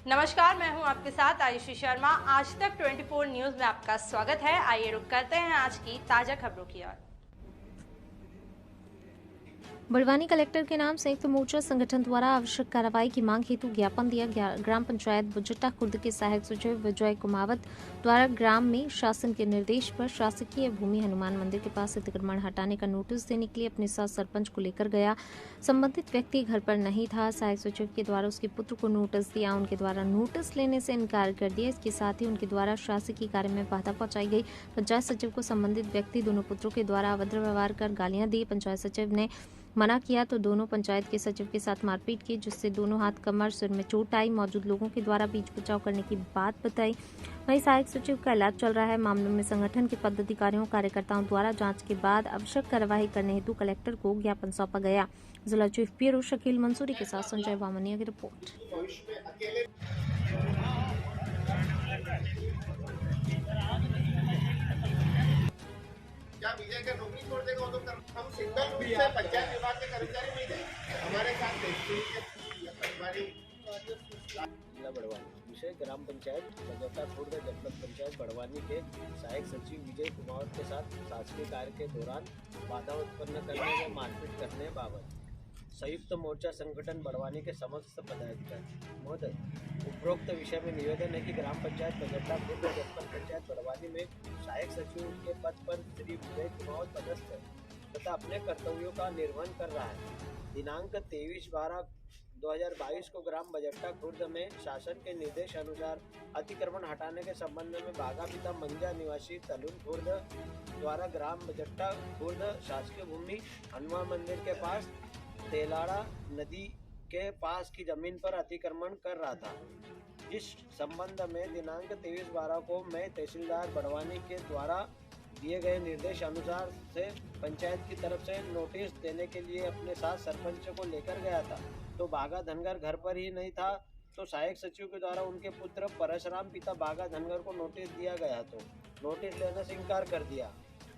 नमस्कार, मैं हूं आपके साथ आयुषी शर्मा। आज तक 24 न्यूज़ में आपका स्वागत है। आइए रुक करते हैं आज की ताज़ा खबरों की ओर। बड़वानी कलेक्टर के नाम संयुक्त मोर्चा संगठन द्वारा आवश्यक कार्रवाई की मांग हेतु ज्ञापन दिया गया। ग्राम पंचायत बजट्टा खुर्द के सहायक सचिव विजय कुमावत द्वारा ग्राम में शासन के निर्देश पर शासकीय भूमि हनुमान मंदिर के पास अतिक्रमण हटाने का नोटिस देने के लिए अपने साथ सरपंच को लेकर गया। संबंधित व्यक्ति घर पर नहीं था। सहायक सचिव के द्वारा उसके पुत्र को नोटिस दिया, उनके द्वारा नोटिस लेने से इनकार कर दिया। इसके साथ ही उनके द्वारा शासकीय कार्य में बाधा पहुंचाई गई। पंचायत सचिव को संबंधित व्यक्ति दोनों पुत्रों के द्वारा अभद्र व्यवहार कर गालियां दी। पंचायत सचिव ने मना किया तो दोनों पंचायत के सचिव के साथ मारपीट की, जिससे दोनों हाथ, कमर, सिर में चोट आई। मौजूद लोगों के द्वारा बीच बचाव करने की बात बताई। वहीं सहायक सचिव का इलाज चल रहा है। मामले में संगठन के पदाधिकारियों कार्यकर्ताओं द्वारा जांच के बाद आवश्यक कार्यवाही करने हेतु कलेक्टर को ज्ञापन सौंपा गया। जिला चीफ ब्यूरो शकील मंसूरी के साथ संजय वामनिया की रिपोर्ट। क्या विजय का नौकरी छोड़ देगा? वो तो हम सिंगल रूप से पंचायत विभाग के कर्मचारी नहीं थे हमारे साथ जिला बड़वानी विषय ग्राम पंचायत बजट्टा खुर्द जनपद पंचायत बड़वानी के सहायक सचिव विजय कुमार के साथ शासकीय कार्य के दौरान बाधा उत्पन्न करने व मारपीट करने बाबत संयुक्त मोर्चा संगठन बड़वानी के समस्त पदाधिकारी महोदय, उपरोक्त विषय में निवेदन है कि ग्राम पंचायत बजट्टा खुर्द जनपद पंचायत बड़वानी में सहायक सचिव के पद पर श्री विजय कुमार पदस्थ है तथा अपने कर्तव्यों का निर्वहन कर रहा है। दिनांक 23/12/2022 को ग्राम बजट्टा खुर्द में शासन के निर्देश अनुसार अतिक्रमण हटाने के संबंध में बागा पिता मंजा निवासी तलुन खुर्द द्वारा ग्राम बजट्टा खुर्द शासकीय भूमि हनुमान मंदिर के पास तेलाड़ा नदी के पास की जमीन पर अतिक्रमण कर रहा था। इस संबंध में दिनांक 23/12 को मैं तहसीलदार बड़वानी के द्वारा दिए गए निर्देश अनुसार से पंचायत की तरफ से नोटिस देने के लिए अपने साथ सरपंच को लेकर गया था, तो बागा धनगर घर पर ही नहीं था। तो सहायक सचिव के द्वारा उनके पुत्र परशुराम पिता बागा धनगर को नोटिस दिया गया, तो नोटिस लेने से इनकार कर दिया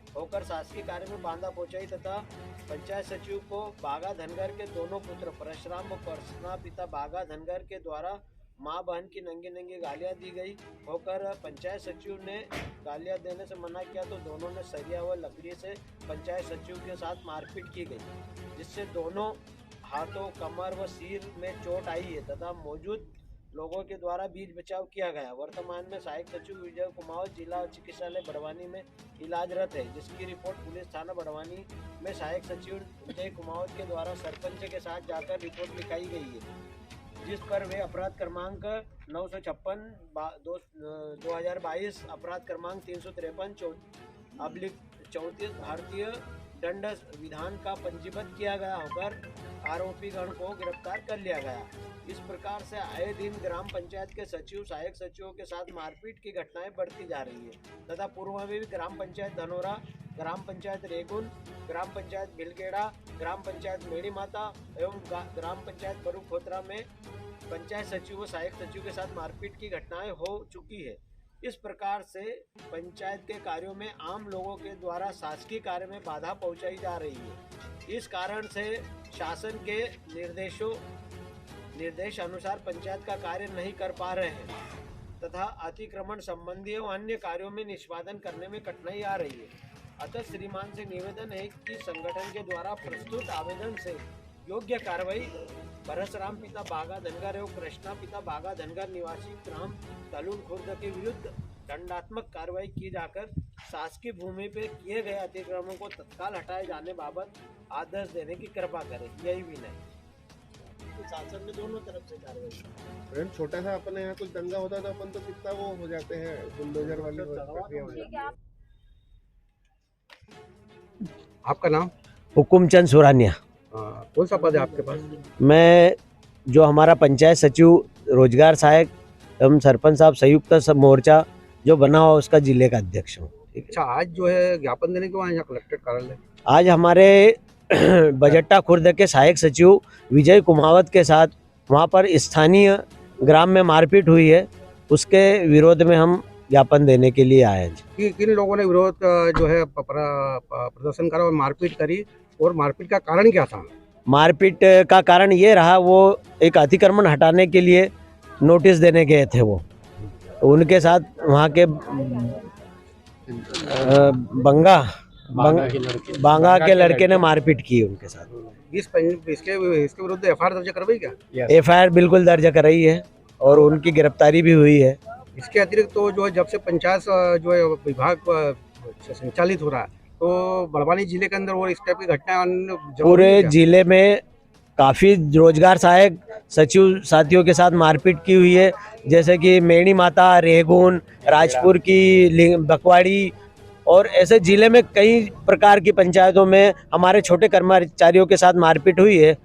होकर शासकीय कार्य में बाधा पहुंचाई तथा पंचायत सचिव को बागा धनगर के दोनों पुत्र परशुराम व परशुराम पिता बागा धनगर के द्वारा मां बहन की नंगी नंगी गालियां दी गई होकर पंचायत सचिव ने गालियां देने से मना किया, तो दोनों ने सरिया व लकड़ी से पंचायत सचिव के साथ मारपीट की गई, जिससे दोनों हाथों, कमर व सिर में चोट आई है तथा मौजूद लोगों के द्वारा बीच बचाव किया गया। वर्तमान में सहायक सचिव विजय कुमार जिला चिकित्सालय बड़वानी में इलाजरत है, जिसकी रिपोर्ट पुलिस थाना बड़वानी में सहायक सचिव विजय कुमार के द्वारा सरपंच के साथ जाकर रिपोर्ट लिखाई गई है, जिस पर वे अपराध क्रमांक 956/2022 अपराध क्रमांक 353/34 भारतीय दंड विधान का पंजीबद्ध किया गया होकर आरोपी गण को गिरफ्तार कर लिया गया। इस प्रकार से आए दिन ग्राम पंचायत के सचिव सहायक सचिवों के साथ मारपीट की घटनाएं बढ़ती जा रही है तथा पूर्व में भी ग्राम पंचायत धनोरा, ग्राम पंचायत रेगुन, ग्राम पंचायत भिलगेड़ा, ग्राम पंचायत मेड़ी माता एवं ग्राम पंचायत बरूखोत्रा में पंचायत सचिव व सहायक सचिव के साथ मारपीट की घटनाएं हो चुकी है। इस प्रकार से पंचायत के कार्यों में आम लोगों के द्वारा शासकीय कार्य में बाधा पहुंचाई जा रही है। इस कारण से शासन के निर्देश अनुसार पंचायत का कार्य नहीं कर पा रहे हैं तथा अतिक्रमण संबंधी एवं अन्य कार्यों में निष्पादन करने में कठिनाई आ रही है। अतः श्रीमान से निवेदन है कि संगठन के द्वारा प्रस्तुत आवेदन से योग्य कार्रवाई परशुराम पिता बागा धनगर एवं कृष्णा पिता बागा धनगर निवासी ग्राम तलुन खुर्द के विरुद्ध दंडात्मक कार्रवाई की जाकर शासकीय भूमि पर किए गए अतिक्रमणों को तत्काल हटाए जाने बाबत आदेश देने की कृपा करें। यही भी नहीं, शासन में दोनों तरफ से कार्रवाई। छोटा सा अपने यहाँ कुछ दंगा होता तो अपन तो कितना वो हो जाते हैं, बुलडोजर वाली प्रक्रिया हो जाती है। आपका नाम? हुकुमचंद सुरानिया। कौन सा पद है आपके पास? मैं जो हमारा पंचायत सचिव, रोजगार सहायक एवं सरपंच साहब संयुक्त मोर्चा जो बना हुआ उसका जिले का अध्यक्ष हूँ। अच्छा, आज जो है ज्ञापन देने के बाद यहाँ कलेक्टर कार्यालय आज हमारे बजट्टा खुर्द के सहायक सचिव विजय कुमावत के साथ वहाँ पर स्थानीय ग्राम में मारपीट हुई है, उसके विरोध में हम ज्ञापन देने के लिए आए हैं। किन लोगों ने विरोध जो है प्रदर्शन करा और मारपीट करी, और मारपीट का कारण क्या था? मारपीट का कारण ये रहा, वो एक अतिक्रमण हटाने के लिए नोटिस देने गए थे वो, तो उनके साथ वहाँ के बांगा के लड़के ने मारपीट की उनके साथ। इसके विरुद्ध एफआईआर दर्ज करवाई क्या? एफआईआर बिल्कुल दर्ज कराई है और उनकी गिरफ्तारी भी हुई है। इसके अतिरिक्त तो जो है जब से पंचायत जो है विभाग संचालित हो रहा है, तो बड़वानी जिले के अंदर और इस टाइप की घटना पूरे जिले में काफ़ी रोजगार सहायक सचिव साथियों के साथ मारपीट की हुई है, जैसे कि मेणी माता, रेगुन, राजपुर की बकवाड़ी, और ऐसे जिले में कई प्रकार की पंचायतों में हमारे छोटे कर्मचारियों के साथ मारपीट हुई है।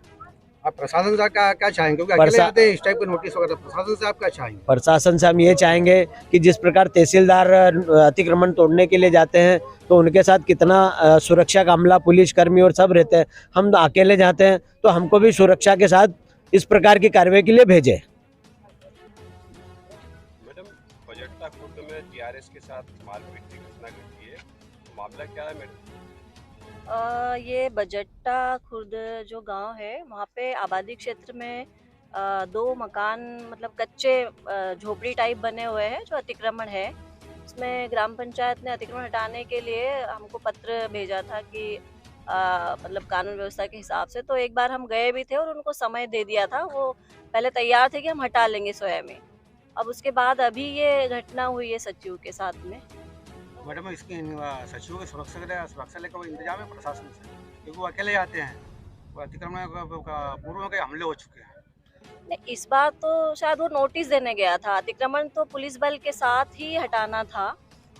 आप प्रशासन से क्या चाहेंगे? क्योंकि अकेले आते हैं इस टाइप के नोटिस वगैरह, प्रशासन से आप क्या चाहेंगे? प्रशासन से हम ये चाहेंगे कि जिस प्रकार तहसीलदार अतिक्रमण तोड़ने के लिए जाते हैं तो उनके साथ कितना सुरक्षा का अमला, पुलिस कर्मी और सब रहते हैं, हम अकेले जाते हैं तो हमको भी सुरक्षा के साथ इस प्रकार की कार्रवाई के लिए भेजें। मैडम, बजट्टा खुर्द में टीआरएस के साथ मारपीट की घटना घटी है, तो मामला क्या है मैडम? ये बजट्टा खुर्द जो गांव है वहाँ पे आबादी क्षेत्र में 2 मकान मतलब कच्चे झोपड़ी टाइप बने हुए हैं जो अतिक्रमण है। उसमें ग्राम पंचायत ने अतिक्रमण हटाने के लिए हमको पत्र भेजा था कि मतलब कानून व्यवस्था के हिसाब से, तो एक बार हम गए भी थे और उनको समय दे दिया था। वो पहले तैयार थे कि हम हटा लेंगे स्वयं में। अब उसके बाद अभी ये घटना हुई है सचिव के साथ में। मैडम, इसकी सचिवों की सुरक्षा लेकर कोई इंतजाम है प्रशासन से? क्योंकि वो अकेले आते हैं, वो अतिक्रमण पूर्व में कई हमले हो चुके हैं। नहीं, इस बार तो शायद वो नोटिस देने गया था। अतिक्रमण तो पुलिस बल के साथ ही हटाना था,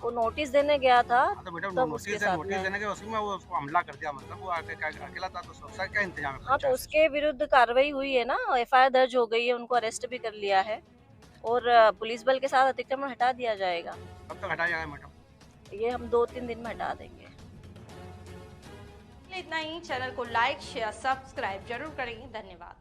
वो नोटिस देने गया था। तो मैडम, तब नोटिस उसके साथ देने के उसमें वो उसको हमला कर दिया, मतलब वो अकेला था, तो सुरक्षा का क्या इंतजाम है? हाँ, तो उसके विरुद्ध कार्रवाई हुई है ना, एफआईआर दर्ज हो गई है, उनको अरेस्ट भी कर लिया है और पुलिस बल के साथ अतिक्रमण हटा दिया जाएगा। कब तक हटाया जाएगा मैडम? ये हम 2-3 दिन में हटा देंगे। इतना ही। चैनल को लाइक, शेयर, सब्सक्राइब जरूर करें। धन्यवाद।